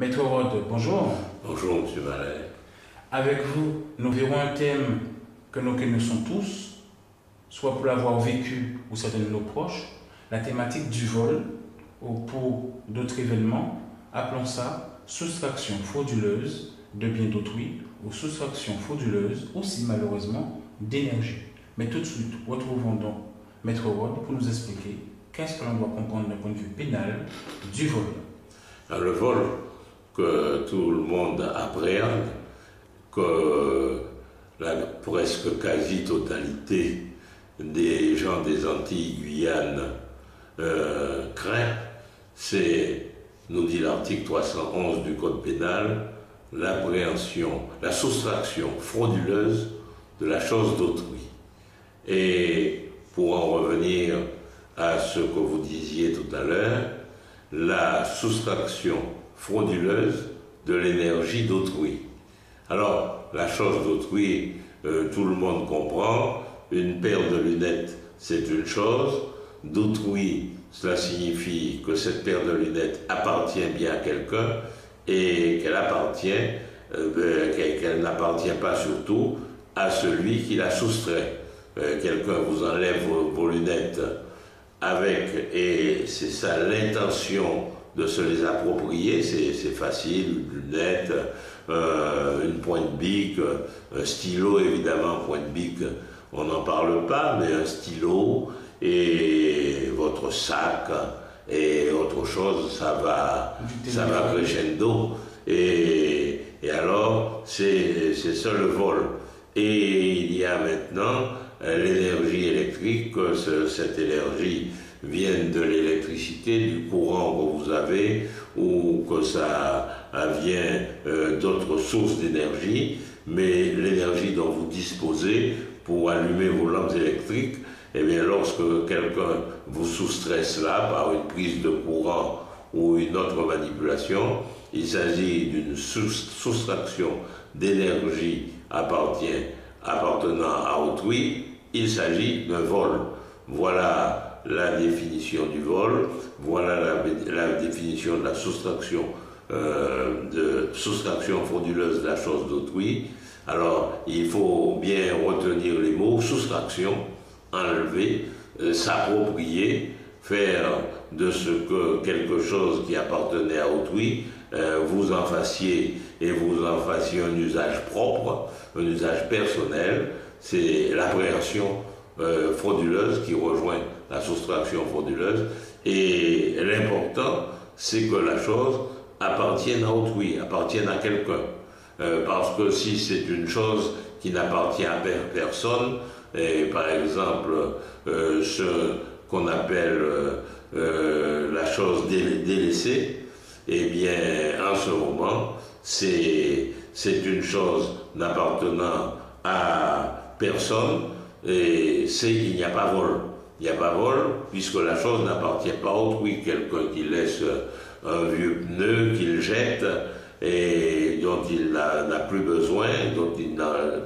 Maître Rod, bonjour. Bonjour, M. Mallet. Avec vous, nous verrons un thème que nous connaissons tous, soit pour l'avoir vécu ou certains de nos proches, la thématique du vol, ou pour d'autres événements, appelons ça soustraction frauduleuse de biens d'autrui ou soustraction frauduleuse aussi malheureusement d'énergie. Mais tout de suite, retrouvons donc Maître Rod pour nous expliquer qu'est-ce que l'on doit comprendre d'un point de vue pénal du vol. Le vol que tout le monde appréhende, que la presque quasi-totalité des gens des Antilles, Guyane, craint, c'est, nous dit l'article 311 du Code pénal, l'appréhension, la soustraction frauduleuse de la chose d'autrui. Et pour en revenir à ce que vous disiez tout à l'heure, la soustraction frauduleuse de l'énergie d'autrui. Alors, la chose d'autrui, tout le monde comprend, une paire de lunettes, c'est une chose, d'autrui, cela signifie que cette paire de lunettes appartient bien à quelqu'un et qu'elle n'appartient pas surtout à celui qui la soustrait. Quelqu'un vous enlève vos lunettes et c'est ça l'intention de se les approprier, c'est facile, une lunette, une pointe bic, un stylo évidemment, pointe bic, on n'en parle pas, mais un stylo et votre sac et autre chose, ça va crescendo. Et alors, c'est ça le vol. Et il y a maintenant l'énergie électrique, que cette énergie vienne de l'électricité, du courant que vous avez, ou que ça vient d'autres sources d'énergie, mais l'énergie dont vous disposez pour allumer vos lampes électriques, eh bien, lorsque quelqu'un vous soustrait cela par une prise de courant ou une autre manipulation, il s'agit d'une soustraction d'énergie appartenant à autrui, il s'agit d'un vol. Voilà la définition du vol, voilà la définition de la soustraction frauduleuse de la chose d'autrui. Alors, il faut bien retenir les mots soustraction, enlever, s'approprier, faire de ce que quelque chose qui appartenait à autrui, vous en fassiez un usage propre, un usage personnel. C'est l'appréhension frauduleuse qui rejoint la soustraction frauduleuse. Et l'important, c'est que la chose appartienne à autrui, appartienne à quelqu'un. Parce que si c'est une chose qui n'appartient à personne, et par exemple ce qu'on appelle la chose délaissée, eh bien en ce moment c'est une chose n'appartenant à personne et il n'y a pas vol. Il n'y a pas vol puisque la chose n'appartient pas à autrui. Quelqu'un qui laisse un vieux pneu, qu'il jette et dont il n'a plus besoin,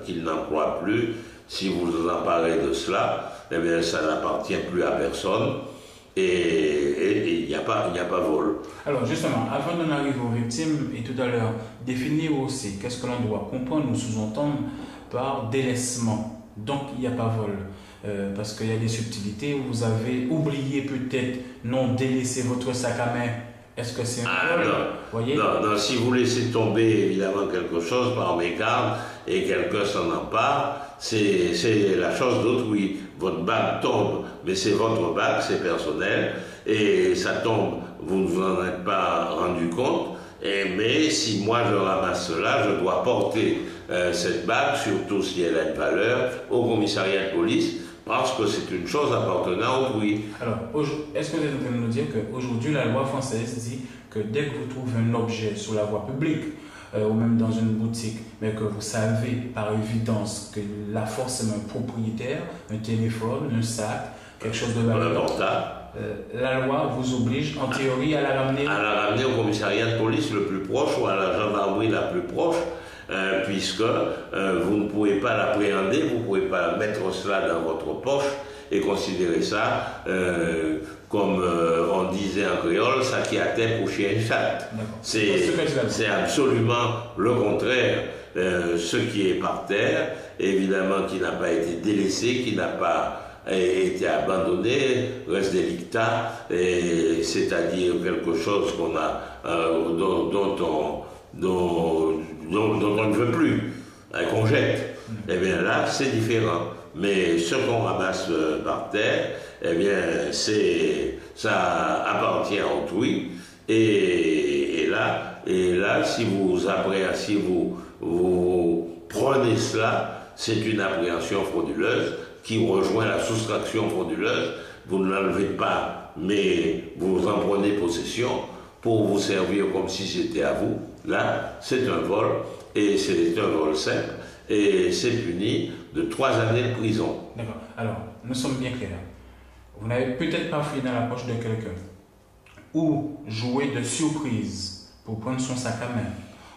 qu'il n'emploie plus, si vous vous emparez de cela, eh bien ça n'appartient plus à personne et il n'y a pas vol. Alors justement, avant d'en arriver aux victimes, et tout à l'heure, définir aussi qu'est-ce que l'on doit comprendre ou sous-entendre par délaissement. Donc il n'y a pas vol. Parce qu'il y a des subtilités, vous avez oublié peut-être non délaisser votre sac à main. Est-ce que c'est un vol? Voyez? Non, si vous laissez tomber évidemment quelque chose par mégarde et quelqu'un s'en empare, c'est la chose d'autrui. Votre bague tombe, mais c'est votre bague, c'est personnel, et ça tombe, vous ne vous en êtes pas rendu compte, mais si moi je ramasse cela, je dois porter cette bague, surtout si elle a une valeur, au commissariat de police, parce que c'est une chose appartenant à autrui. Alors, est-ce que vous êtes en train de nous dire qu'aujourd'hui, la loi française dit que dès que vous trouvez un objet sur la voie publique, ou même dans une boutique, mais que vous savez par évidence qu'il a forcément un propriétaire, un téléphone, un sac, quelque chose de valeur, la loi vous oblige en théorie à la ramener au commissariat de police le plus proche ou à la gendarmerie la plus proche, puisque vous ne pouvez pas l'appréhender, vous ne pouvez pas mettre cela dans votre poche et considérer ça comme on disait en créole, ça qui a tête pour chien et chat. C'est absolument le contraire. Ce qui est par terre, évidemment, qui n'a pas été délaissé, qui n'a pas été abandonné, reste délicta, c'est-à-dire quelque chose qu'on a, dont on ne veut plus, qu'on jette. Eh bien là, c'est différent. Mais ce qu'on ramasse par terre, eh bien, ça appartient à autrui. Et là, si vous prenez cela, c'est une appréhension frauduleuse qui rejoint la soustraction frauduleuse. Vous ne l'enlevez pas, mais vous en prenez possession pour vous servir comme si c'était à vous. Là, c'est un vol, et c'est un vol simple, et c'est puni de 3 années de prison. D'accord. Alors, nous sommes bien clairs. Vous n'avez peut-être pas fouillé dans la poche de quelqu'un, ou joué de surprise pour prendre son sac à main,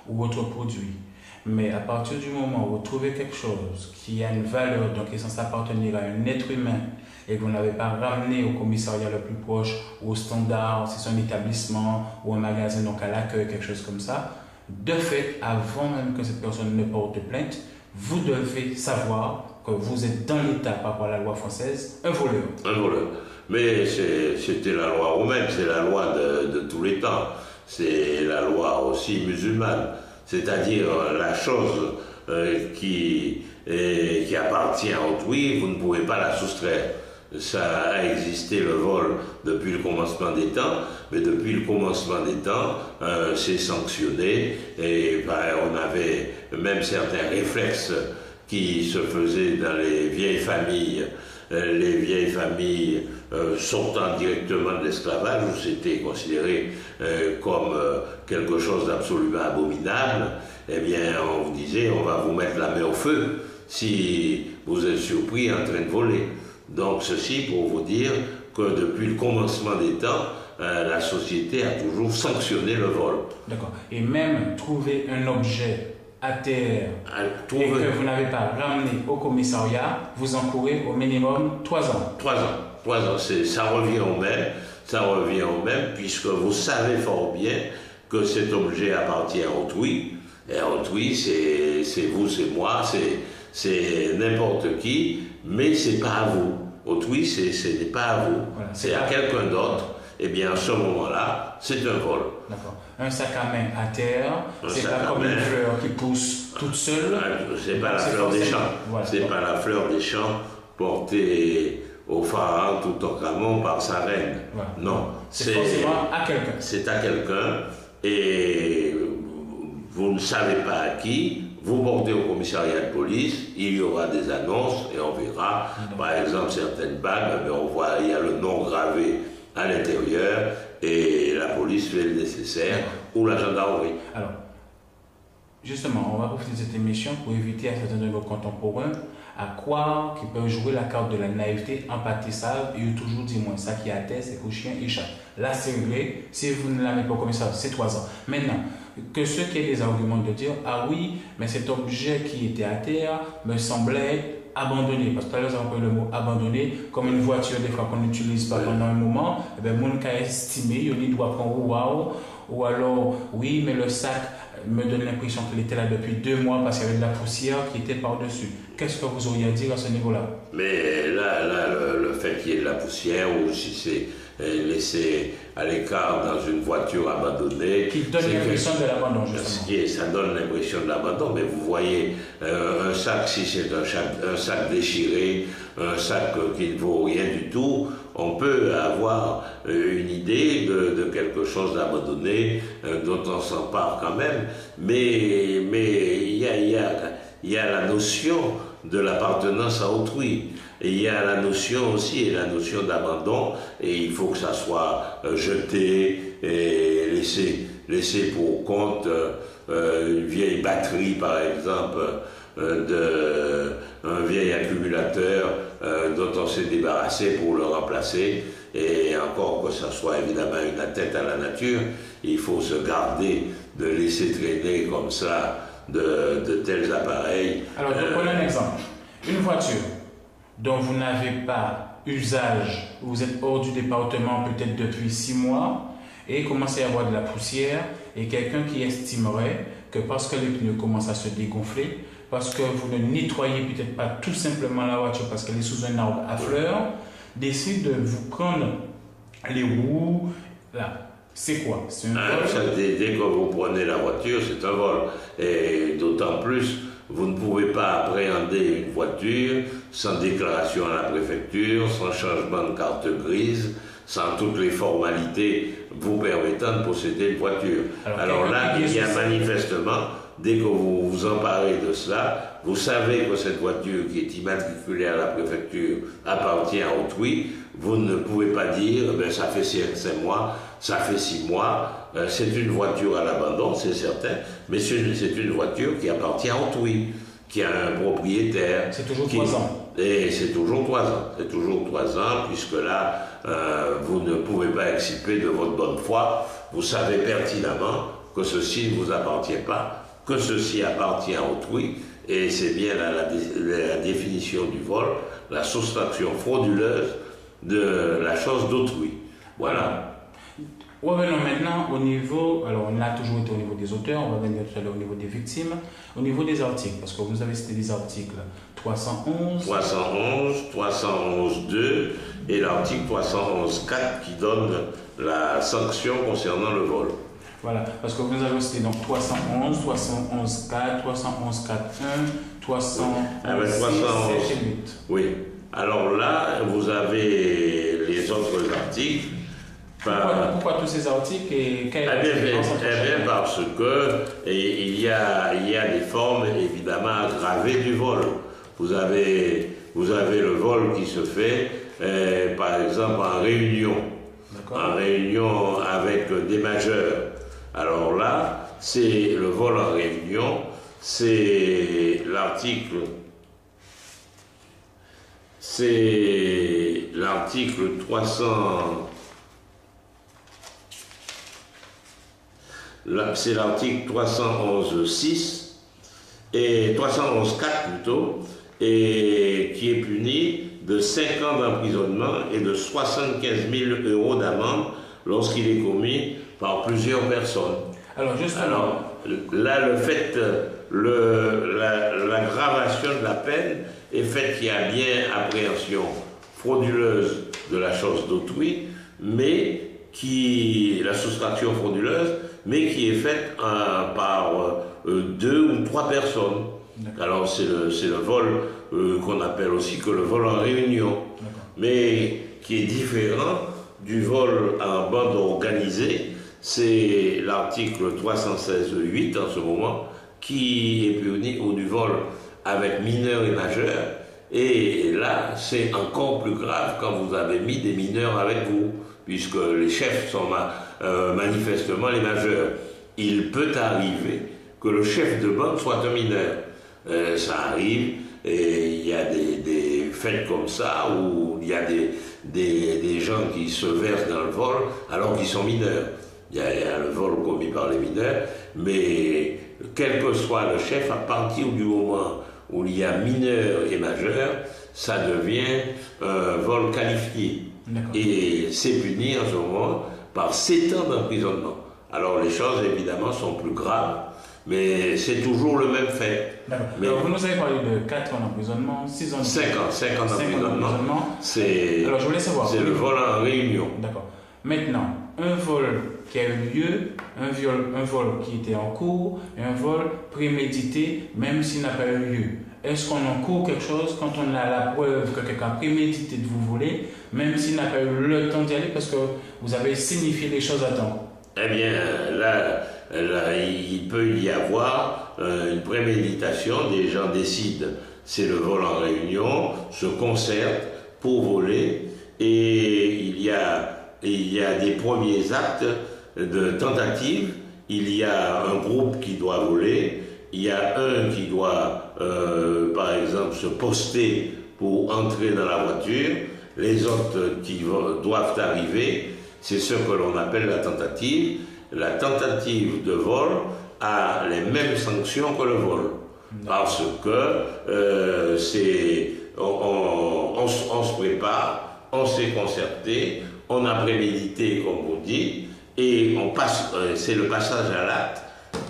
ou autre produit. Mais à partir du moment où vous trouvez quelque chose qui a une valeur, donc qui est censé appartenir à un être humain, et que vous n'avez pas ramené au commissariat le plus proche, ou au standard, si c'est un établissement, ou un magasin, donc à l'accueil, quelque chose comme ça, de fait, avant même que cette personne ne porte plainte, vous devez savoir que vous êtes dans l'état par rapport à la loi française, un voleur. Un voleur. Mais c'était la loi romaine, c'est la loi de tous les temps. C'est la loi aussi musulmane. C'est-à-dire la chose qui appartient à autrui, vous ne pouvez pas la soustraire. Ça a existé, le vol, depuis le commencement des temps, mais depuis le commencement des temps, c'est sanctionné, et on avait même certains réflexes qui se faisaient dans les vieilles familles sortant directement de l'esclavage, où c'était considéré comme quelque chose d'absolument abominable. Eh bien, on vous disait, on va vous mettre la main au feu si vous êtes surpris en train de voler. Donc ceci pour vous dire que depuis le commencement des temps, la société a toujours sanctionné le vol. D'accord. Et même trouver un objet à terre et que vous n'avez pas ramené au commissariat, vous encourez au minimum 3 ans. 3 ans, ça revient au même, puisque vous savez fort bien que cet objet appartient à autrui. Et autrui, c'est vous, c'est moi, c'est n'importe qui, mais c'est pas à vous. Autrui, ce n'est pas à vous, voilà, c'est à quelqu'un d'autre. Eh bien, à ce moment-là, c'est un vol. D'accord. Un sac à main à terre, c'est pas comme une fleur qui pousse toute seule. C'est pas la fleur des champs. Voilà. C'est pas la fleur des champs portée au pharaon Toutankhamon par sa reine. Voilà. Non. C'est forcément à quelqu'un. C'est à quelqu'un, et vous ne savez pas à qui. Vous portez au commissariat de police, il y aura des annonces et on verra, par exemple, certaines bagues, mais on voit, il y a le nom gravé à l'intérieur et la police fait le nécessaire, ou la gendarmerie. Alors, justement, on va profiter de cette émission pour éviter à certains de nos contemporains à croire qu'ils peuvent jouer la carte de la naïveté impâtissable et toujours dit moi, ça qui est à terre, c'est qu'au chien et chat. Là, c'est réglé. Si vous ne l'avez pas comme ça, c'est 3 ans. Maintenant, que ceux qui aient des arguments de dire ah oui, mais cet objet qui était à terre me semblait abandonné, parce que tout à l'heure, vous avez le mot abandonné, comme une voiture, des fois qu'on n'utilise pas pendant un moment, eh bien, mon cas estimé, il doit prendre waouh, ou alors, oui, mais le sac me donne l'impression qu'il était là depuis 2 mois parce qu'il y avait de la poussière qui était par-dessus. Qu'est-ce que vous auriez à dire à ce niveau-là? Mais là, le fait qu'il y ait de la poussière, ou si c'est laissé à l'écart dans une voiture abandonnée. Qui donne l'impression de l'abandon, justement. Ça donne l'impression de l'abandon, mais vous voyez un sac, si c'est un sac déchiré, un sac qui ne vaut rien du tout, on peut avoir une idée de quelque chose d'abandonné, dont on s'empare quand même, mais il y a la notion de l'appartenance à autrui. Et il y a la notion aussi, la notion d'abandon, et il faut que ça soit jeté et laissé pour compte une vieille batterie, par exemple, un vieil accumulateur dont on s'est débarrassé pour le remplacer, et encore que ça soit évidemment une atteinte à la nature, il faut se garder de laisser traîner comme ça de tels appareils. Alors, prenons un exemple. Une voiture dont vous n'avez pas usage, vous êtes hors du département peut-être depuis 6 mois et il commence à y avoir de la poussière et quelqu'un qui estimerait que parce que les pneus commencent à se dégonfler, parce que vous ne nettoyez peut-être pas tout simplement la voiture parce qu'elle est sous un arbre à fleurs, décide de vous prendre les roues, là. C'est quoi? C'est un vol? Dès que vous prenez la voiture, c'est un vol. Et d'autant plus, vous ne pouvez pas appréhender une voiture sans déclaration à la préfecture, sans changement de carte grise, sans toutes les formalités vous permettant de posséder une voiture. Alors là, il y a manifestement, dès que vous vous emparez de cela, vous savez que cette voiture qui est immatriculée à la préfecture appartient à autrui. Vous ne pouvez pas dire, ça fait 5 mois, ça fait 6 mois, c'est une voiture à l'abandon, c'est certain, mais c'est une voiture qui appartient à autrui, qui a un propriétaire. C'est toujours 3 ans. Et c'est toujours 3 ans. C'est toujours 3 ans, puisque là, vous ne pouvez pas exciper de votre bonne foi. Vous savez pertinemment que ceci ne vous appartient pas, que ceci appartient à autrui, et c'est bien la définition du vol, la soustraction frauduleuse de la chose d'autrui. Voilà. Revenons maintenant au niveau, alors on a toujours été au niveau des auteurs, on va venir tout à l'heure au niveau des victimes, au niveau des articles, parce que vous avez cité des articles 311, 311.2 et l'article 311.4 qui donne la sanction concernant le vol. Voilà, parce que vous avez cité donc 311, 311.4, 311.4.1, 311.7 et 8. Oui. Alors là, vous avez les autres articles. Pourquoi tous ces articles et quelle est bien, parce que il y a des formes évidemment aggravées du vol. Vous avez le vol qui se fait, par exemple, en réunion. En réunion avec des majeurs. Alors là, c'est le vol en réunion, c'est l'article 300. C'est l'article 311.6 et 311.4 plutôt, et qui est puni de 5 ans d'emprisonnement et de 75 000 € d'amende lorsqu'il est commis par plusieurs personnes. Alors là, le fait, l'aggravation de la peine est faite qu'il y a bien appréhension frauduleuse de la chose d'autrui, mais la soustraction frauduleuse, mais qui est faite par 2 ou 3 personnes. Alors c'est le vol qu'on appelle aussi que le vol en réunion, mais qui est différent du vol en bande organisée. C'est l'article 316.8 en ce moment qui est puni au du vol avec mineurs et majeurs. Et là, c'est encore plus grave quand vous avez mis des mineurs avec vous, puisque les chefs sont manifestement les majeurs. Il peut arriver que le chef de bande soit un mineur. Ça arrive, et il y a des faits comme ça où il y a des gens qui se versent dans le vol alors qu'ils sont mineurs. Il y a le vol commis par les mineurs, mais quel que soit le chef, à partir du moment où il y a mineurs et majeurs, ça devient un vol qualifié. Et c'est puni en ce moment par 7 ans d'emprisonnement. Alors les choses évidemment sont plus graves, mais c'est toujours le même fait. Mais alors, vous nous avez parlé de 4 ans d'emprisonnement, 6 ans d'emprisonnement. 5 ans d'emprisonnement. Alors je voulais savoir. C'est le vol en réunion. D'accord. Maintenant, un vol qui a eu lieu, un vol qui était en cours, et un vol prémédité, même s'il n'a pas eu lieu. Est-ce qu'on encourt quelque chose quand on a la preuve que quelqu'un a prémédité de vous voler, même s'il n'a pas eu le temps d'y aller parce que vous avez signifié les choses à temps? Eh bien, là, il peut y avoir une préméditation, des gens décident, c'est le vol en réunion, se concertent pour voler, et il y a des premiers actes de tentative, il y a un groupe qui doit voler, il y a un qui doit, par exemple, se poster pour entrer dans la voiture, les autres qui doivent arriver, c'est ce que l'on appelle la tentative. La tentative de vol a les mêmes sanctions que le vol, parce que on se prépare on s'est concerté, on a prémédité, comme vous dites, et on passe, c'est le passage à l'acte.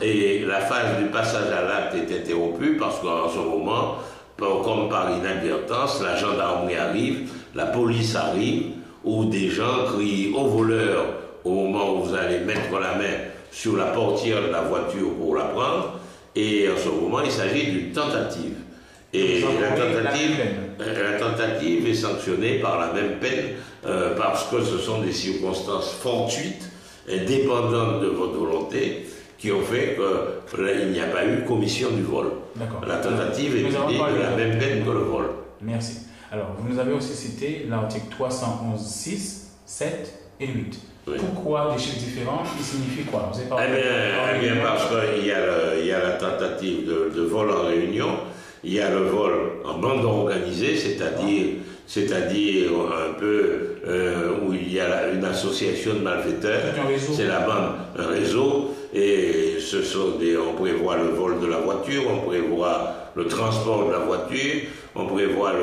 Et la phase du passage à l'acte est interrompue parce qu'en ce moment, comme par inadvertance, la gendarmerie arrive, la police arrive, ou des gens crient aux voleurs au moment où vous allez mettre la main sur la portière de la voiture pour la prendre. Et en ce moment, il s'agit d'une tentative. Et la tentative est sanctionnée par la même peine parce que ce sont des circonstances fortuites et dépendantes de votre volonté qui ont fait qu'il n'y a pas eu commission du vol. La tentative est punie de la même peine que le vol. Merci. Alors, vous nous avez aussi cité l'article 311, 6, 7 et 8. Oui. Pourquoi des chiffres différents? Ils signifient quoi? Eh bien, parce qu'il y a la tentative de vol en réunion, il y a le vol en bande organisée, c'est-à-dire un peu où il y a une association de malfaiteurs. C'est la bande, un réseau, et on prévoit le vol de la voiture, on prévoit le transport de la voiture, on prévoit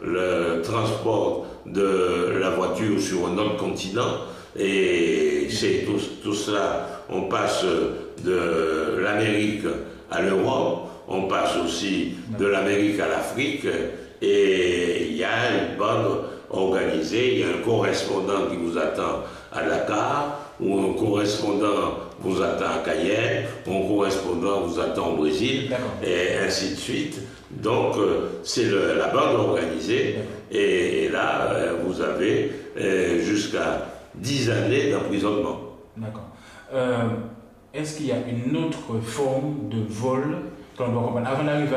le transport de la voiture sur un autre continent, et c'est tout cela. On passe de l'Amérique à l'Europe, on passe aussi de l'Amérique à l'Afrique, et il y a une bande organisée, il y a un correspondant qui vous attend à Dakar, ou un correspondant vous attend à Cayenne, ou un correspondant vous attend au Brésil, et ainsi de suite. Donc, c'est la bande organisée, et là, vous avez jusqu'à 10 années d'emprisonnement. D'accord. Est-ce qu'il y a une autre forme de vol qu'on doit comprendre? Avant d'arriver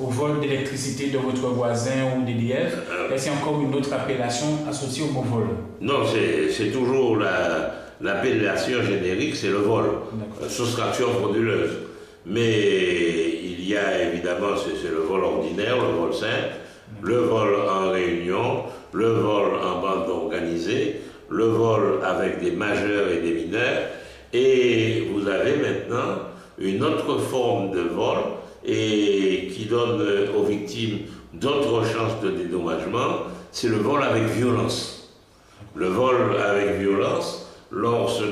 au vol d'électricité de votre voisin ou d'EDF, est-ce qu'il y a encore une autre appellation associée au mot vol? Non, c'est toujours l'appellation générique, c'est le vol, soustraction frauduleuse. Mais il y a évidemment, c'est le vol ordinaire, le vol simple, le vol en réunion, le vol en bande organisée, le vol avec des majeurs et des mineurs, et vous avez maintenant une autre forme de vol et qui donne aux victimes d'autres chances de dédommagement, c'est le vol avec violence. Le vol avec violence, lorsque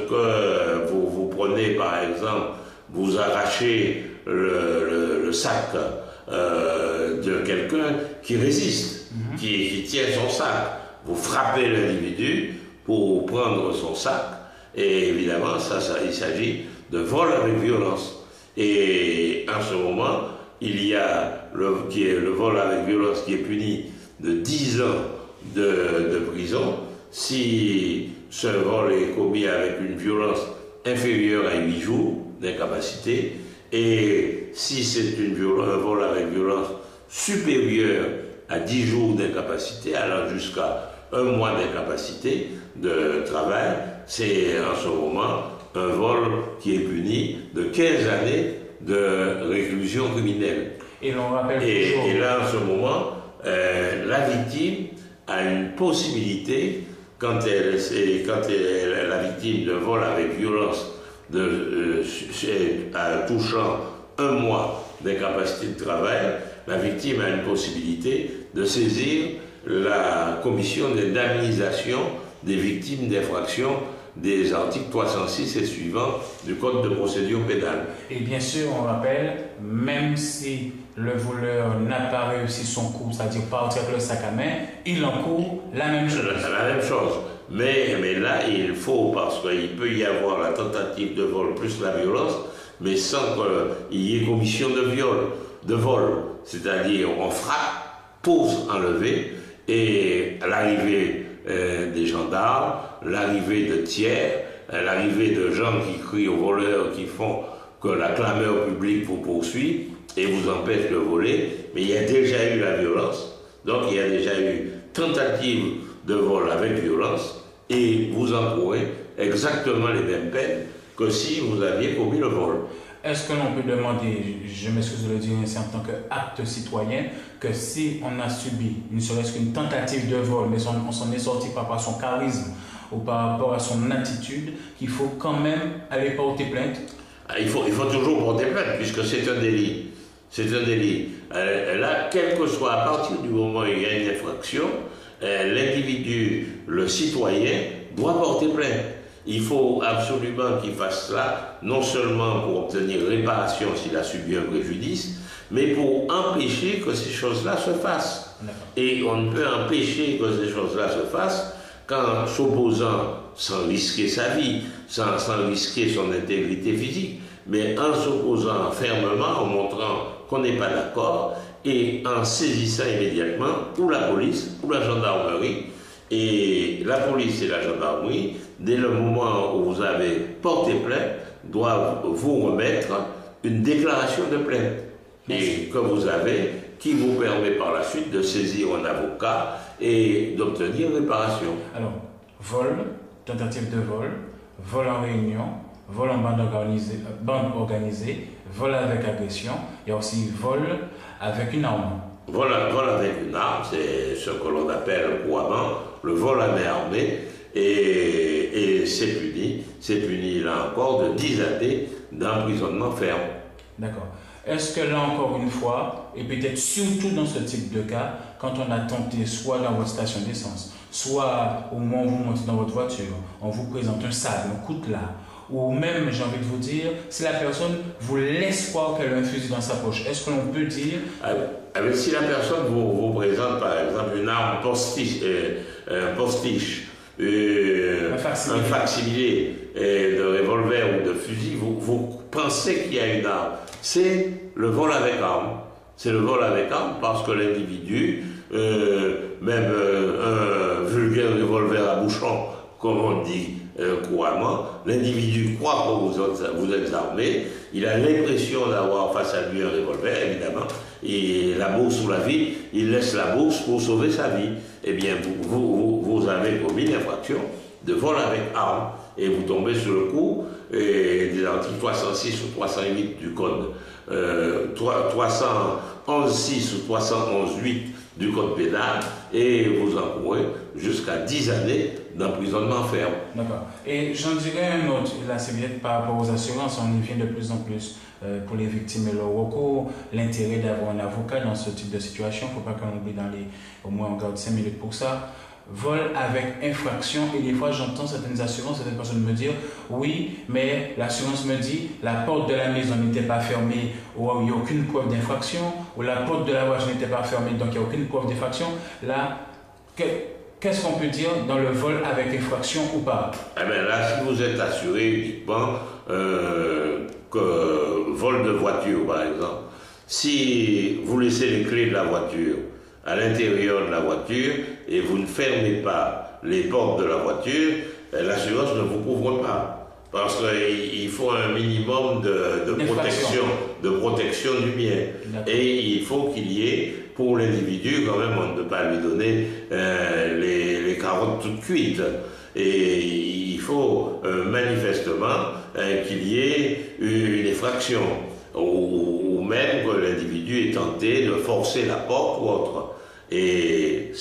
vous prenez par exemple, vous arrachez le sac de quelqu'un qui résiste, qui tient son sac, vous frappez l'individu pour prendre son sac, et évidemment il s'agit de vol avec violence. Et en ce moment, il y a le vol avec violence qui est puni de 10 ans de prison si ce vol est commis avec une violence inférieure à 8 jours d'incapacité, et si c'est un vol avec violence supérieure à 10 jours d'incapacité, allant jusqu'à 1 mois d'incapacité de travail, c'est en ce moment un vol qui est puni de 15 années de réclusion criminelle. Et l'on rappelle et là, en ce moment, la victime a une possibilité, quand la victime de vol avec violence touchant 1 mois d'incapacité de travail, la victime a une possibilité de saisir la commission d'indemnisation des victimes d'infractions des articles 306 et suivants du Code de procédure pénale. Et bien sûr, on rappelle, même si le voleur n'a pas réussi son coup, c'est-à-dire partir avec le sac à main, il encourt la même chose. La même chose. Mais là, il faut, parce qu'il peut y avoir la tentative de vol plus la violence, mais sans qu'il y ait commission de vol. C'est-à-dire, on frappe, pose, enlever, et à l'arrivée des gendarmes, l'arrivée de tiers, l'arrivée de gens qui crient aux voleurs, qui font que la clameur publique vous poursuit et vous empêche de voler, mais il y a déjà eu la violence, donc il y a déjà eu tentative de vol avec violence, et vous encourez exactement les mêmes peines que si vous aviez commis le vol. Est-ce que l'on peut demander, je m'excuse de le dire ainsi en tant qu'acte citoyen, que si on a subi, ne serait-ce qu'une tentative de vol, mais on s'en est sorti par rapport à son charisme ou par rapport à son attitude, qu'il faut quand même aller porter plainte? Il faut toujours porter plainte, puisque c'est un délit. C'est un délit. Là, quel que soit, à partir du moment où il y a une infraction, l'individu, le citoyen, doit porter plainte. Il faut absolument qu'il fasse cela, non seulement pour obtenir réparation s'il a subi un préjudice, mais pour empêcher que ces choses-là se fassent. Et on ne peut empêcher que ces choses-là se fassent qu'en s'opposant sans risquer sa vie, sans risquer son intégrité physique, mais en s'opposant fermement, en montrant qu'on n'est pas d'accord et en saisissant immédiatement ou la police ou la gendarmerie. Et la police et la gendarmerie, dès le moment où vous avez porté plainte, doivent vous remettre une déclaration de plainte et que vous avez, qui vous permet par la suite de saisir un avocat et d'obtenir réparation. Alors, vol, tentative de vol, vol en réunion, vol en bande organisée, vol avec agression, et aussi vol avec une arme. Vol avec une arme, c'est ce que l'on appelle couramment le vol à main armée, et c'est puni là encore de 10 années d'emprisonnement ferme. D'accord. Est-ce que là encore une fois, et peut-être surtout dans ce type de cas, quand on a tenté soit dans votre station d'essence, soit au moment où vous montez dans votre voiture, on vous présente un sac, un coutelas, ou même, j'ai envie de vous dire, si la personne vous laisse croire qu'elle a un fusil dans sa poche, est-ce que l'on peut dire... Si la personne vous présente par exemple une arme postiche, un facsimilé de revolver ou de fusil, vous pensez qu'il y a une arme. C'est le vol avec arme. C'est le vol avec arme parce que l'individu, même un vulgaire revolver à bouchon, comme on dit couramment, l'individu croit que vous êtes armé, il a l'impression d'avoir face à lui un revolver, évidemment, et la bourse ou la vie, il laisse la bourse pour sauver sa vie. Eh bien, vous avez commis l'infraction de vol avec arme, et vous tombez sur le coup des articles 306 ou 308 du code, 311.6 ou 311.8 du code pénal, et vous encourez jusqu'à 10 années d'emprisonnement ferme. D'accord. Et j'en dirais un autre, là c'est bien par rapport aux assurances, on y vient de plus en plus pour les victimes et leur recours, l'intérêt d'avoir un avocat dans ce type de situation, il ne faut pas qu'on oublie au moins on garde 5 minutes pour ça. Vol avec infraction, et des fois j'entends certaines assurances, certaines personnes me dire oui, mais l'assurance me dit la porte de la maison n'était pas fermée ou il n'y a aucune preuve d'infraction, ou la porte de la voiture n'était pas fermée donc il n'y a aucune preuve d'infraction. Là, qu'est-ce qu'on peut dire dans le vol avec infraction ou pas? Eh bien là, si vous êtes assuré uniquement que vol de voiture par exemple, si vous laissez les clés de la voiture à l'intérieur de la voiture et vous ne fermez pas les portes de la voiture, l'assurance ne vous couvre pas. Parce qu'il faut un minimum de protection du bien. Et il faut qu'il y ait, pour l'individu, quand même, on ne peut pas lui donner les carottes toutes cuites. Et il faut manifestement qu'il y ait une effraction. Ou même que l'individu est tenté de forcer la porte ou autre. Et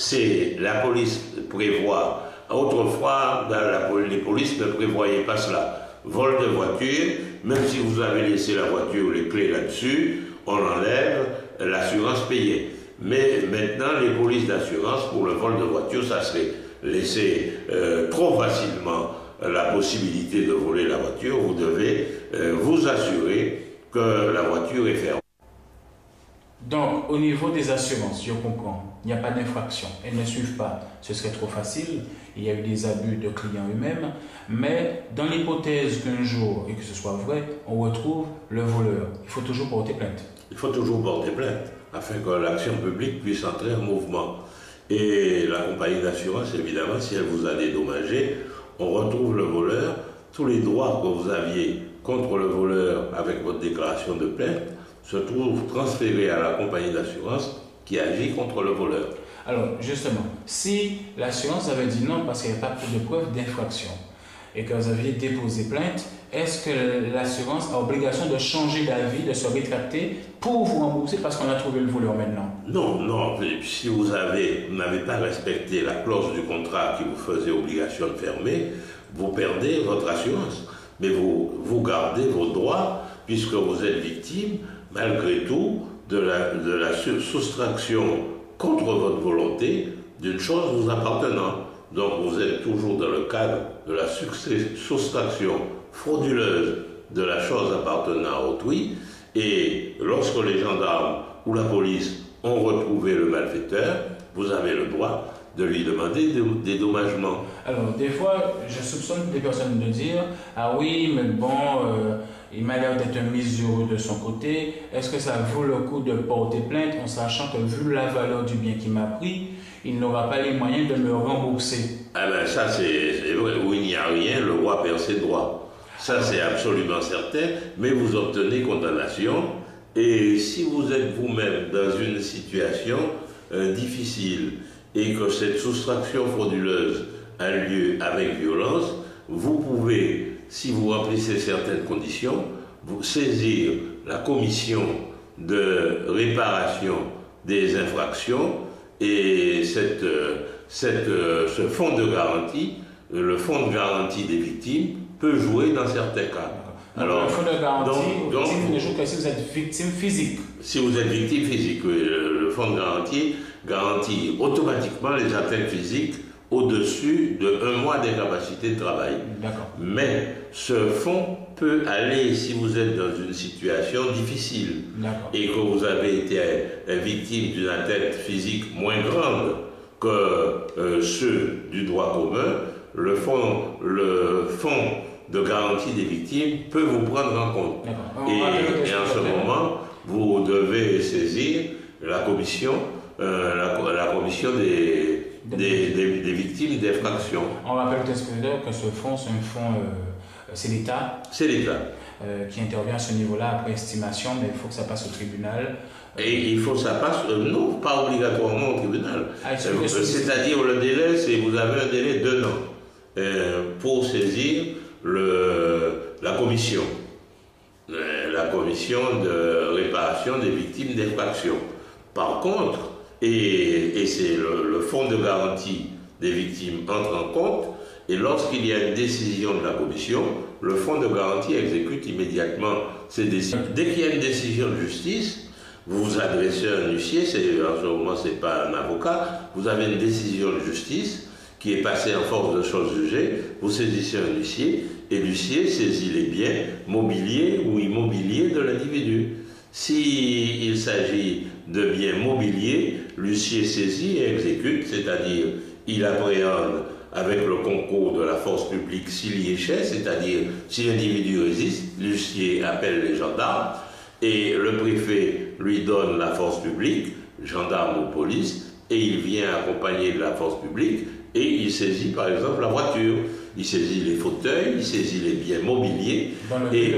la police prévoit. Autrefois, les polices ne prévoyaient pas cela. Vol de voiture, même si vous avez laissé la voiture ou les clés là-dessus, on enlève l'assurance payée. Mais maintenant, les polices d'assurance pour le vol de voiture, ça serait laisser trop facilement la possibilité de voler la voiture. Vous devez vous assurer que la voiture est fermée. Donc, au niveau des assurances, je comprends, il n'y a pas d'infraction, elles ne suivent pas, ce serait trop facile, il y a eu des abus de clients eux-mêmes, mais dans l'hypothèse qu'un jour, et que ce soit vrai, on retrouve le voleur, il faut toujours porter plainte. Il faut toujours porter plainte, afin que l'action publique puisse entrer en mouvement. Et la compagnie d'assurance, évidemment, si elle vous a dédommagé, on retrouve le voleur, tous les droits que vous aviez contre le voleur avec votre déclaration de plainte, se trouve transféré à la compagnie d'assurance qui agit contre le voleur. Alors, justement, si l'assurance avait dit non parce qu'il n'y a pas de preuve d'infraction et que vous aviez déposé plainte, est-ce que l'assurance a obligation de changer d'avis, de se rétracter pour vous rembourser parce qu'on a trouvé le voleur maintenant? Non. Si vous n'avez pas respecté la clause du contrat qui vous faisait obligation de fermer, vous perdez votre assurance. Mais vous gardez vos droits puisque vous êtes victime malgré tout, de la soustraction contre votre volonté d'une chose vous appartenant. Donc vous êtes toujours dans le cadre de la soustraction frauduleuse de la chose appartenant à autrui, et lorsque les gendarmes ou la police ont retrouvé le malfaiteur, vous avez le droit de lui demander des dédommagement. Alors, des fois, je soupçonne des personnes de dire « Ah oui, mais bon, il m'a l'air d'être mesureux de son côté. Est-ce que ça vaut le coup de porter plainte en sachant que vu la valeur du bien qu'il m'a pris, il n'aura pas les moyens de me rembourser ?» Ah ben ça, c'est vrai, où il n'y a rien, le roi perd ses droits. Ça, c'est absolument certain, mais vous obtenez condamnation. Et si vous êtes vous-même dans une situation difficile et que cette soustraction frauduleuse a lieu avec violence, vous pouvez, si vous remplissez certaines conditions, vous saisir la commission de réparation des infractions, et ce fonds de garantie, le fonds de garantie des victimes, peut jouer dans certains cas. Alors, le fonds de garantie, vous ne jouez que si vous êtes victime physique. Si vous êtes victime physique, le fonds de garantie garantit automatiquement les atteintes physiques au-dessus de 1 mois d'incapacité de travail. D'accord. Mais ce fonds peut aller, si vous êtes dans une situation difficile et que vous avez été victime d'une atteinte physique moins grande que ceux du droit commun, le fonds de garantie des victimes peut vous prendre en compte. Et en ce moment, vous devez saisir la commission, la commission des victimes d'infractions. On rappelle au téléspectateur que ce fonds, c'est un fonds, c'est l'État. C'est l'État. Qui intervient à ce niveau-là après estimation, mais il faut que ça passe au tribunal. Et il faut que ça passe, non, pas obligatoirement au tribunal. C'est-à-dire le délai, vous avez un délai d'1 an pour saisir la commission de réparation des victimes d'infractions. Par contre, et c'est le fonds de garantie des victimes entre en compte, et lorsqu'il y a une décision de la commission, le fonds de garantie exécute immédiatement ces décisions. Dès qu'il y a une décision de justice, vous vous adressez à un huissier, en ce moment ce n'est pas un avocat, vous avez une décision de justice qui est passée en force de chose jugée, vous saisissez un huissier, et l'huissier saisit les biens mobiliers ou immobiliers de l'individu. S'il s'agit de biens mobiliers, l'huissier saisit et exécute, c'est-à-dire il appréhende avec le concours de la force publique s'il y échait, c'est-à-dire si l'individu résiste, l'huissier appelle les gendarmes et le préfet lui donne la force publique, gendarme ou police, et il vient accompagné de la force publique et il saisit par exemple la voiture, il saisit les fauteuils, il saisit les biens mobiliers et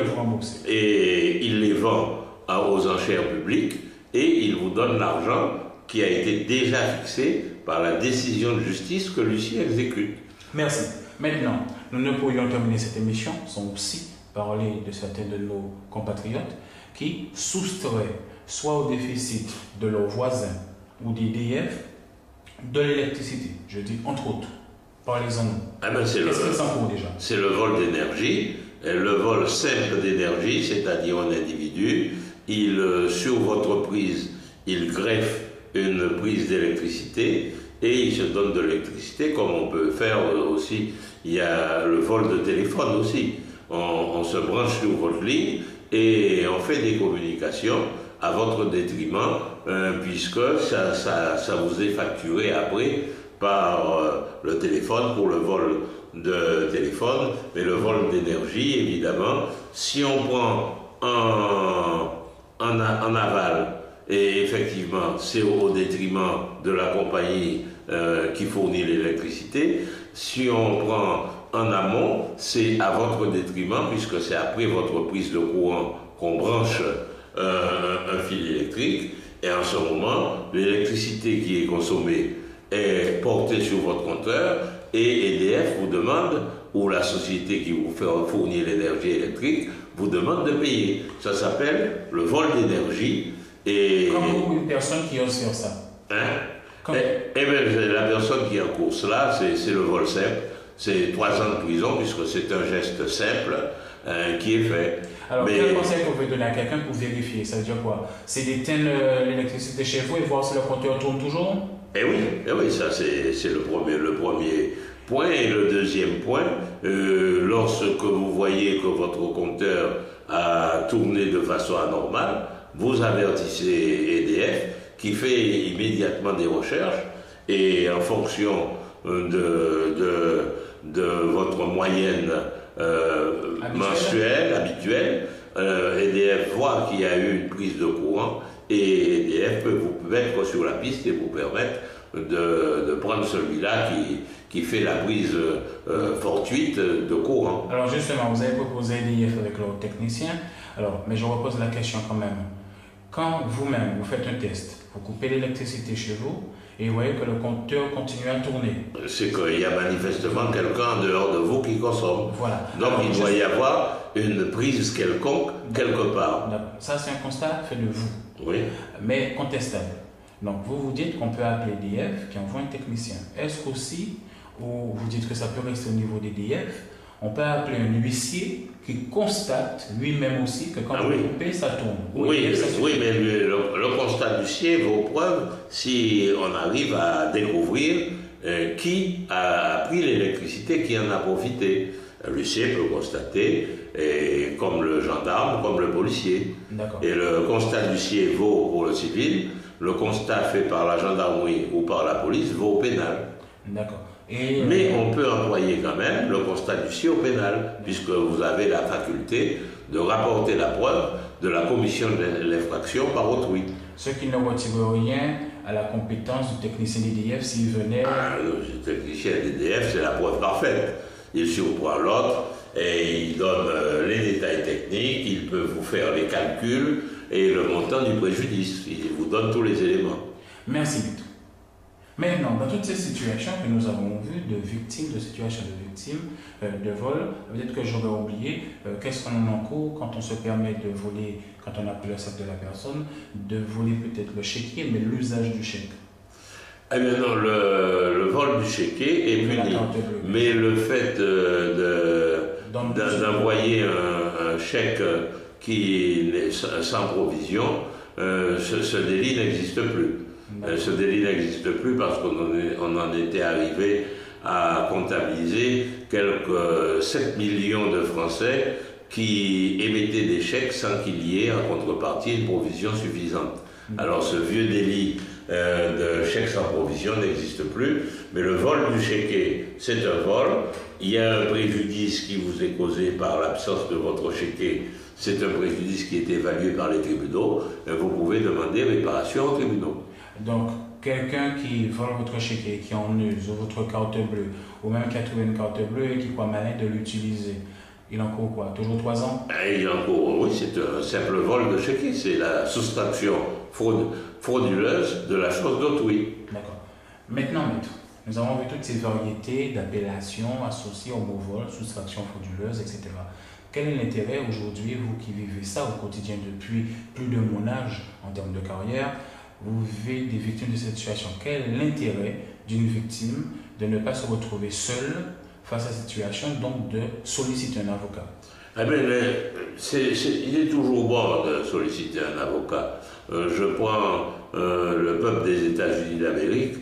il les vend aux enchères publiques et il vous donne l'argent qui a été déjà fixé par la décision de justice que l'huissier exécute. Merci. Maintenant, nous ne pourrions terminer cette émission sans aussi parler de certains de nos compatriotes qui soustraient soit au déficit de leurs voisins ou des DF de l'électricité. Je dis entre autres. Parlez-en. Qu'est-ce qu'ils s'en font déjà? C'est le vol d'énergie, le vol simple d'énergie, c'est-à-dire un individu, sur votre prise, il greffe une prise d'électricité et il se donne de l'électricité comme on peut faire aussi. Il y a le vol de téléphone aussi. On se branche sur votre ligne et on fait des communications à votre détriment puisque ça vous est facturé après par le téléphone pour le vol de téléphone, mais le vol d'énergie évidemment, si on prend en aval, et effectivement, c'est au détriment de la compagnie qui fournit l'électricité. Si on prend en amont, c'est à votre détriment, puisque c'est après votre prise de courant qu'on branche un fil électrique. Et en ce moment, l'électricité qui est consommée est portée sur votre compteur et EDF vous demande, ou la société qui vous fournit l'énergie électrique, vous demande de payer. Ça s'appelle le vol d'énergie. Et comme une personne qui ose faire ça. Bien, la personne qui est en course là, c'est le vol simple. C'est 3 ans de prison puisque c'est un geste simple. qui est fait. Alors, quel conseil vous pouvez donner à quelqu'un pour vérifier? Ça veut dire quoi? C'est d'éteindre l'électricité chez vous et voir si le compteur tourne toujours? Oui, ça c'est le premier point. Et le deuxième point, lorsque vous voyez que votre compteur a tourné de façon anormale, vous avertissez EDF qui fait immédiatement des recherches et en fonction de votre moyenne mensuelle, habituelle, EDF voit qu'il y a eu une prise de courant et EDF peut vous mettre sur la piste et vous permettre de prendre celui-là qui fait la prise fortuite de courant. Alors justement, vous avez proposé EDF avec leur technicien, mais je repose la question quand même. Quand vous-même, vous faites un test, vous coupez l'électricité chez vous et vous voyez que le compteur continue à tourner. C'est qu'il y a manifestement quelqu'un en dehors de vous qui consomme. Voilà. Donc il doit y avoir une prise quelconque quelque part. Ça, c'est un constat fait de vous. Oui. Mais contestable. Donc vous vous dites qu'on peut appeler EDF qui envoie un technicien. Est-ce qu'aussi, ou vous dites que ça peut rester au niveau d'EDF, on peut appeler un huissier qui constate lui-même aussi que quand vous coupez, ça tourne. Oui, mais le constat d'huissier vaut preuve si on arrive à découvrir qui a pris l'électricité, qui en a profité. L'huissier peut constater, comme le gendarme, comme le policier. Et le constat d'huissier vaut pour le civil, le constat fait par la gendarmerie ou par la police vaut au pénal. D'accord. Mais on peut employer quand même le constat d'huissier au pénal, puisque vous avez la faculté de rapporter la preuve de la commission de l'infraction par autrui. Ce qui ne retire rien à la compétence du technicien d'EDF s'il venait... Le technicien d'EDF, c'est la preuve parfaite. Il surprend l'autre et il donne les détails techniques, il peut vous faire les calculs et le montant du préjudice. Il vous donne tous les éléments. Merci, Victor. Maintenant, dans toutes ces situations que nous avons vues de situations de victimes, de vol, peut-être que j'aurais oublié, qu'est-ce qu'on en encourt quand on se permet de voler, quand on a pris le sac de la personne, de voler peut-être le chéquier, mais l'usage du chèque? Eh bien non, le vol du chéquier est puni, mais le fait d'envoyer un chèque qui est sans provision, ce délit n'existe plus. Ce délit n'existe plus parce qu'on en était arrivé à comptabiliser quelques 7 millions de Français qui émettaient des chèques sans qu'il y ait en contrepartie une provision suffisante. Alors ce vieux délit de chèque sans provision n'existe plus, mais le vol du chéquier, c'est un vol. Il y a un préjudice qui vous est causé par l'absence de votre chéquier. C'est un préjudice qui est évalué par les tribunaux. Vous pouvez demander réparation aux tribunaux. Donc, quelqu'un qui vole votre chéquier, qui en use, ou votre carte bleue, ou même qui a trouvé une carte bleue et qui croit malin de l'utiliser, il encourt quoi? Toujours 3 ans? Il encourt, oui, c'est un simple vol de chéquier. C'est la soustraction frauduleuse de la chose d'autrui. D'accord. Maintenant, maître, nous avons vu toutes ces variétés d'appellations associées au mot vol, soustraction frauduleuse, etc. Quel est l'intérêt aujourd'hui, vous qui vivez ça au quotidien depuis plus de mon âge en termes de carrière, vous vivez des victimes de cette situation? Quel est l'intérêt d'une victime de ne pas se retrouver seule face à cette situation, donc de solliciter un avocat? Eh bien, il est toujours bon de solliciter un avocat. Je prends le peuple des États-Unis d'Amérique,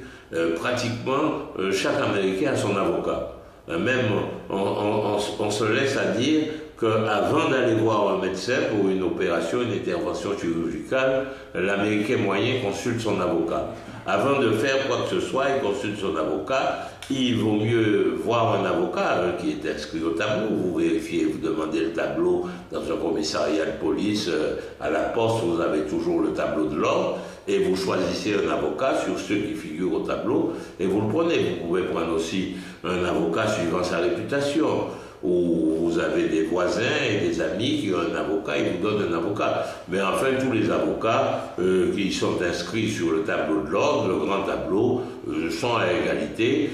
pratiquement chaque Américain a son avocat. Même on se laisse à dire qu'avant d'aller voir un médecin pour une opération, une intervention chirurgicale, l'Américain moyen consulte son avocat. Avant de faire quoi que ce soit, il consulte son avocat. Il vaut mieux voir un avocat qui est inscrit au tableau. Vous vérifiez, vous demandez le tableau dans un commissariat de police, à la poste, vous avez toujours le tableau de l'ordre, et vous choisissez un avocat sur ceux qui figurent au tableau, et vous le prenez. Vous pouvez prendre aussi un avocat suivant sa réputation, où vous avez des voisins et des amis qui ont un avocat, ils vous donnent un avocat. Mais enfin, tous les avocats qui sont inscrits sur le tableau de l'ordre, le grand tableau, sont à égalité.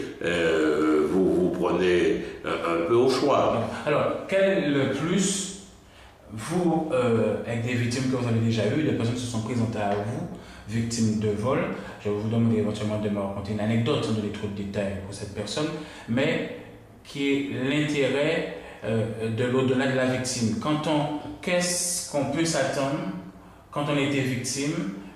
Vous prenez un peu au choix. Alors, quel est le plus, vous, avec des victimes que vous avez déjà eues, des personnes qui se sont présentées à vous, victimes de vol, je vous demande éventuellement de me raconter une anecdote sans donner trop de détails pour cette personne, mais qui est l'intérêt de l'au-delà de la victime. Qu'est-ce qu'on peut s'attendre quand on était victime,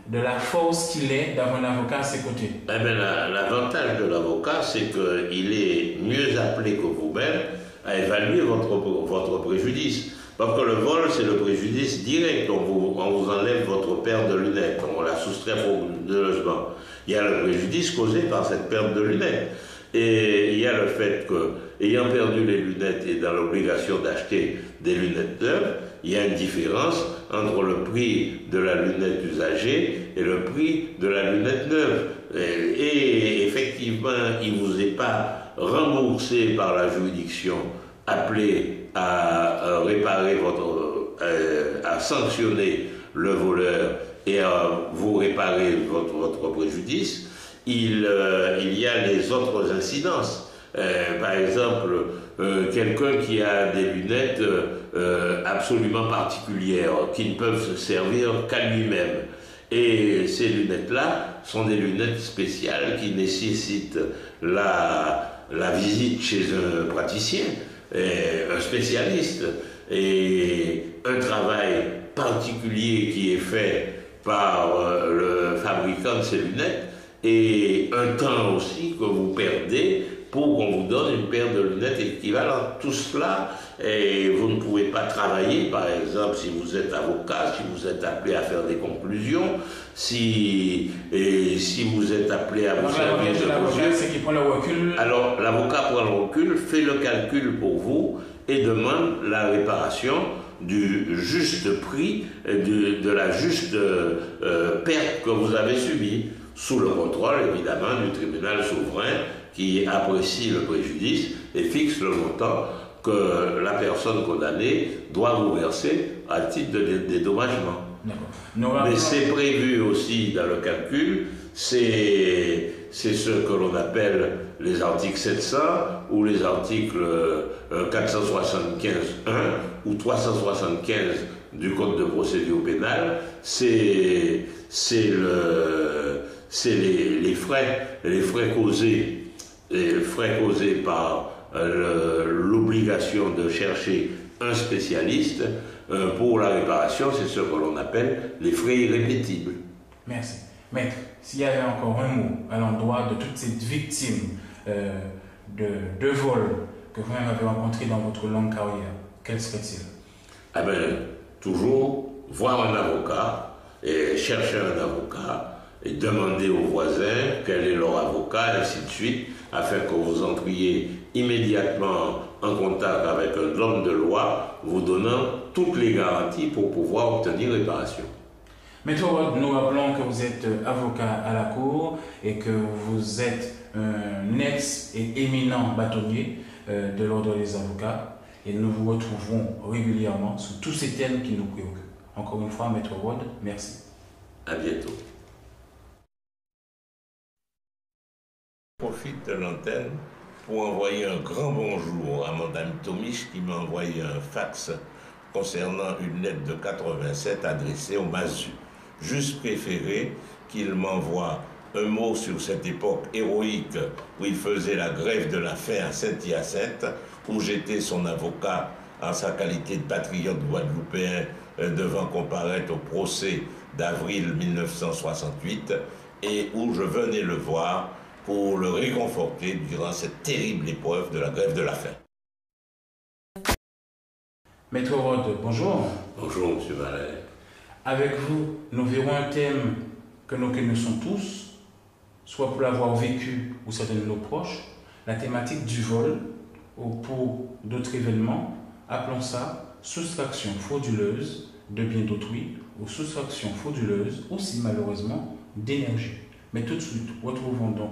de la force qu'il est d'avoir un avocat à ses côtés? Eh bien, l'avantage de l'avocat, c'est qu'il est mieux appelé que vous-même à évaluer votre préjudice. Parce que le vol, c'est le préjudice direct. On vous enlève votre paire de lunettes, on la soustrait frauduleusement. Il y a le préjudice causé par cette paire de lunettes. Et il y a le fait que, ayant perdu les lunettes et dans l'obligation d'acheter des lunettes neuves, il y a une différence entre le prix de la lunette usagée et le prix de la lunette neuve. Et effectivement, il ne vous est pas remboursé par la juridiction appelée à réparer à sanctionner le voleur et à vous réparer votre préjudice. Il y a les autres incidences. Par exemple, quelqu'un qui a des lunettes absolument particulières, qui ne peuvent se servir qu'à lui-même. Et ces lunettes-là sont des lunettes spéciales qui nécessitent la visite chez un praticien, un spécialiste, et un travail particulier qui est fait par le fabricant de ces lunettes, et un temps aussi que vous perdez pour qu'on vous donne une paire de lunettes équivalente. Tout cela, et vous ne pouvez pas travailler, par exemple, si vous êtes avocat, si vous êtes appelé à faire des conclusions, si vous êtes appelé à vous servir de l'avocat, c'est qu'il prend le recul. Alors, l'avocat prend le recul, fait le calcul pour vous et demande la réparation du juste prix, de la juste perte que vous avez subie, sous le contrôle, évidemment, du tribunal souverain qui apprécie le préjudice et fixe le montant que la personne condamnée doit vous verser à titre de dédommagement. Mais c'est prévu aussi dans le calcul, c'est ce que l'on appelle les articles 700 ou les articles 475.1 ou 375 du Code de procédure pénale, c'est les frais causés par l'obligation de chercher un spécialiste pour la réparation, c'est ce que l'on appelle les frais irrépétibles. Merci. Maître, s'il y avait encore un mot à l'endroit de toutes ces victimes de vol que vous-même avez rencontrées dans votre longue carrière, quel serait-il? Eh bien, toujours voir un avocat et chercher un avocat et demander aux voisins quel est leur avocat, et ainsi de suite, afin que vous entriez immédiatement en contact avec un homme de loi, vous donnant toutes les garanties pour pouvoir obtenir réparation. Maître Rod, nous rappelons que vous êtes avocat à la Cour et que vous êtes un ex et éminent bâtonnier de l'Ordre des avocats, et nous vous retrouvons régulièrement sur tous ces thèmes qui nous préoccupent. Encore une fois, Maître Rod, merci. À bientôt. Je profite de l'antenne pour envoyer un grand bonjour à Mme Tomiche qui m'a envoyé un fax concernant une lettre de 87 adressée au Mazu. Juste préféré qu'il m'envoie un mot sur cette époque héroïque où il faisait la grève de la faim à Saint-Hyacinthe, où j'étais son avocat en sa qualité de patriote guadeloupéen devant comparaître au procès d'avril 1968, et où je venais le voir pour le réconforter durant cette terrible épreuve de la grève de la faim. Maître Rod, bonjour. Bonjour, M. Valère. Avec vous, nous verrons un thème que nous connaissons tous, soit pour l'avoir vécu ou certains de nos proches, la thématique du vol, ou pour d'autres événements, appelons ça soustraction frauduleuse de biens d'autrui ou soustraction frauduleuse aussi malheureusement d'énergie. Mais tout de suite, retrouvons donc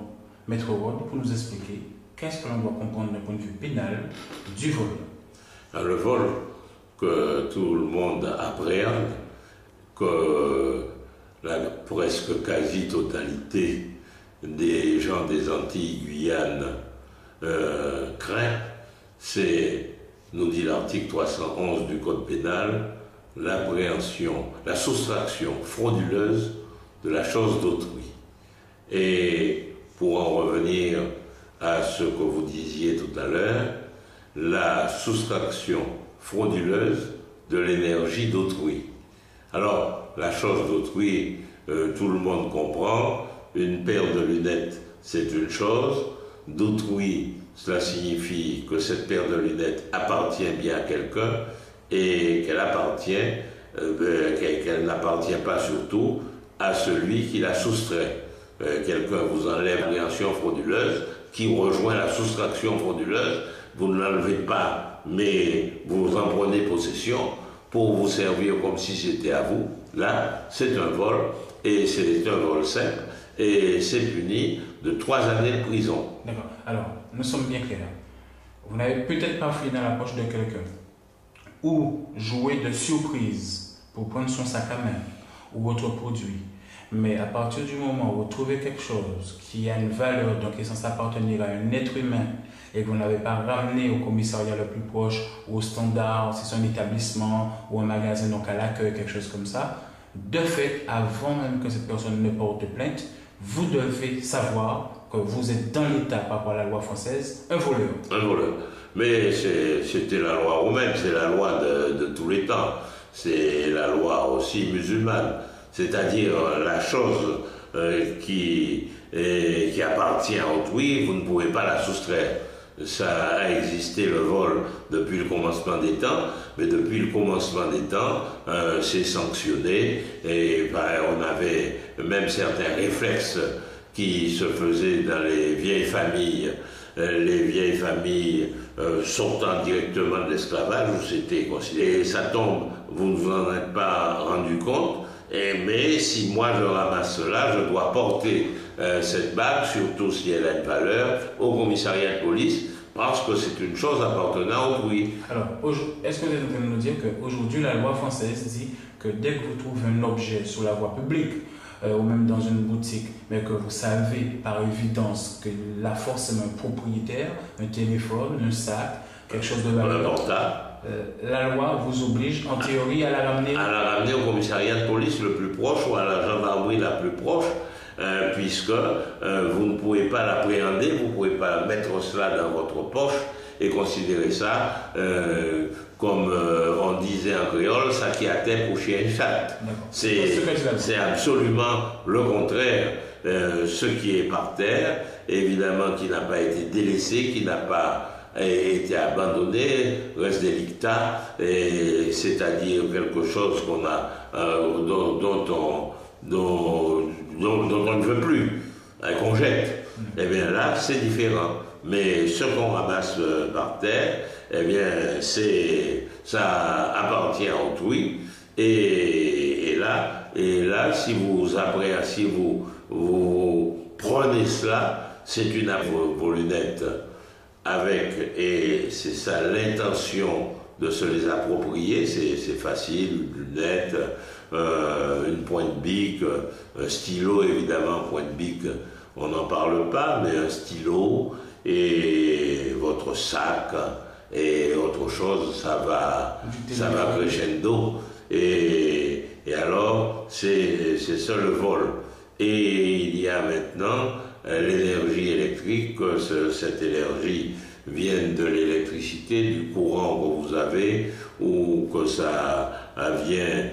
Maître Rod pour nous expliquer qu'est-ce que l'on doit comprendre d'un point de vue pénal du vol. Le vol que tout le monde appréhende, que la presque quasi-totalité des gens des Antilles, Guyane, craint, c'est, nous dit l'article 311 du Code pénal, l'appréhension, la soustraction frauduleuse de la chose d'autrui. Et pour en revenir à ce que vous disiez tout à l'heure, la soustraction frauduleuse de l'énergie d'autrui. Alors, la chose d'autrui, tout le monde comprend. Une paire de lunettes, c'est une chose. D'autrui, cela signifie que cette paire de lunettes appartient bien à quelqu'un et qu'elle n'appartient pas surtout à celui qui la soustrait. Quelqu'un vous enlève l'appréhension frauduleuse qui rejoint la soustraction frauduleuse. Vous ne l'enlevez pas, mais vous en prenez possession pour vous servir comme si c'était à vous. Là, c'est un vol, et c'est un vol simple, et c'est puni de 3 années de prison. D'accord. Alors, nous sommes bien clairs. Vous n'avez peut-être pas fouillé dans la poche de quelqu'un, ou joué de surprise pour prendre son sac à main, ou autre produit. Mais à partir du moment où vous trouvez quelque chose qui a une valeur, donc qui est censé appartenir à un être humain, et que vous n'avez pas ramené au commissariat le plus proche, ou au standard, si c'est un établissement, ou un magasin, donc à l'accueil, quelque chose comme ça, de fait, avant même que cette personne ne porte plainte, vous devez savoir que vous êtes dans l'État par rapport à la loi française, un voleur. Un voleur. Mais c'était la loi romaine, c'est la loi de tous les temps. C'est la loi aussi musulmane. C'est-à-dire la chose qui appartient à autrui, vous ne pouvez pas la soustraire. Ça a existé le vol depuis le commencement des temps, mais depuis le commencement des temps, c'est sanctionné et on avait même certains réflexes qui se faisaient dans les vieilles familles sortant directement de l'esclavage où c'était considéré. Et ça tombe, vous ne vous en êtes pas rendu compte. Mais si moi je ramasse cela, je dois porter cette bague, surtout si elle a une valeur, au commissariat de police, parce que c'est une chose appartenant à autrui. Alors, est-ce que vous êtes en train de nous dire qu'aujourd'hui, la loi française dit que dès que vous trouvez un objet sur la voie publique, ou même dans une boutique, mais que vous savez par évidence qu'il a forcément un propriétaire, un téléphone, un sac, quelque chose de valeur, la loi vous oblige en théorie à la ramener au commissariat de police le plus proche ou à la gendarmerie la plus proche, puisque vous ne pouvez pas l'appréhender, vous ne pouvez pas mettre cela dans votre poche et considérer ça comme on disait en créole, ça qui a tête pour chien et chat. C'est absolument le contraire. Ce qui est par terre, évidemment qui n'a pas été délaissé, qui n'a pas été abandonné, reste délicta, c'est-à-dire quelque chose qu'on a, dont on ne veut plus, qu'on jette. Eh bien là, c'est différent. Mais ce qu'on ramasse par terre, eh bien, ça appartient à autrui. Et là, si vous prenez cela, c'est une vos lunettes avec, et c'est ça l'intention de se les approprier, c'est facile, une lunette, une pointe bic, un stylo évidemment, pointe bic, on n'en parle pas, mais un stylo et votre sac et autre chose, ça va crescendo. Et alors, c'est ça le vol. Et il y a maintenant l'énergie électrique, que cette énergie vienne de l'électricité, du courant que vous avez, ou que ça vient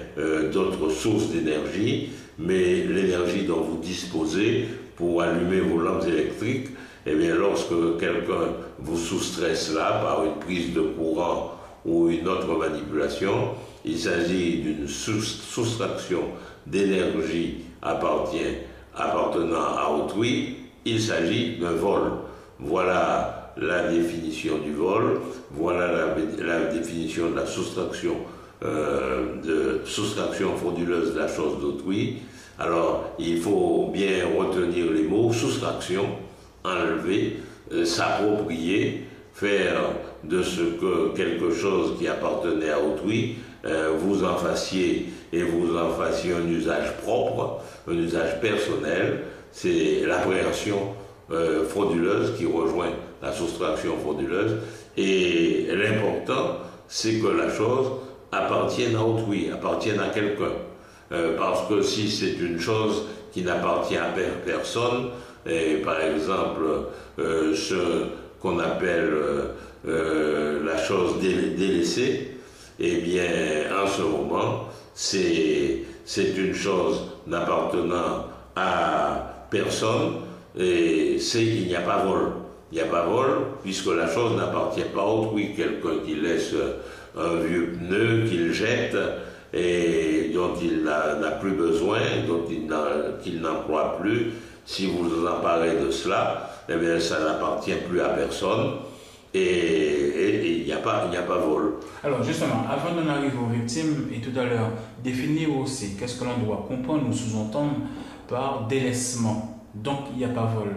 d'autres sources d'énergie, mais l'énergie dont vous disposez pour allumer vos lampes électriques, eh bien, lorsque quelqu'un vous soustrait cela par une prise de courant ou une autre manipulation, il s'agit d'une soustraction d'énergie appartenant à autrui, il s'agit d'un vol. Voilà la définition du vol, voilà la définition de la soustraction frauduleuse de la chose d'autrui. Alors, il faut bien retenir les mots soustraction, enlever, s'approprier, faire de quelque chose qui appartenait à autrui, vous en fassiez un usage propre, un usage personnel. C'est l'appréhension frauduleuse qui rejoint la soustraction frauduleuse. Et l'important, c'est que la chose appartienne à autrui, appartienne à quelqu'un. Parce que si c'est une chose qui n'appartient à personne, et par exemple ce qu'on appelle la chose délaissée, eh bien, en ce moment, c'est une chose n'appartenant à personne, et il n'y a pas vol. Il n'y a pas vol, puisque la chose n'appartient pas à autrui. Quelqu'un qui laisse un vieux pneu, qu'il jette, et dont il n'a plus besoin, qu'il n'emploie plus, si vous vous emparez de cela, eh bien, ça n'appartient plus à personne, et il n'y a pas vol. Alors justement, avant d'en arriver aux victimes, et tout à l'heure, définir aussi qu'est-ce que l'on doit comprendre ou sous-entendre par délaissement. Donc il n'y a pas vol.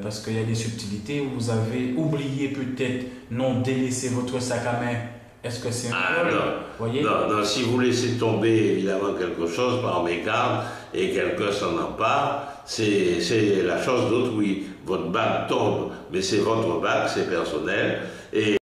Parce qu'il y a des subtilités où vous avez oublié peut-être non délaisser votre sac à main. Est-ce que c'est un vol? Voyez? Non, si vous laissez tomber évidemment quelque chose par mégarde et quelqu'un s'en empare, c'est la chose d'autrui. Votre bague tombe, mais c'est votre bague, c'est personnel. Et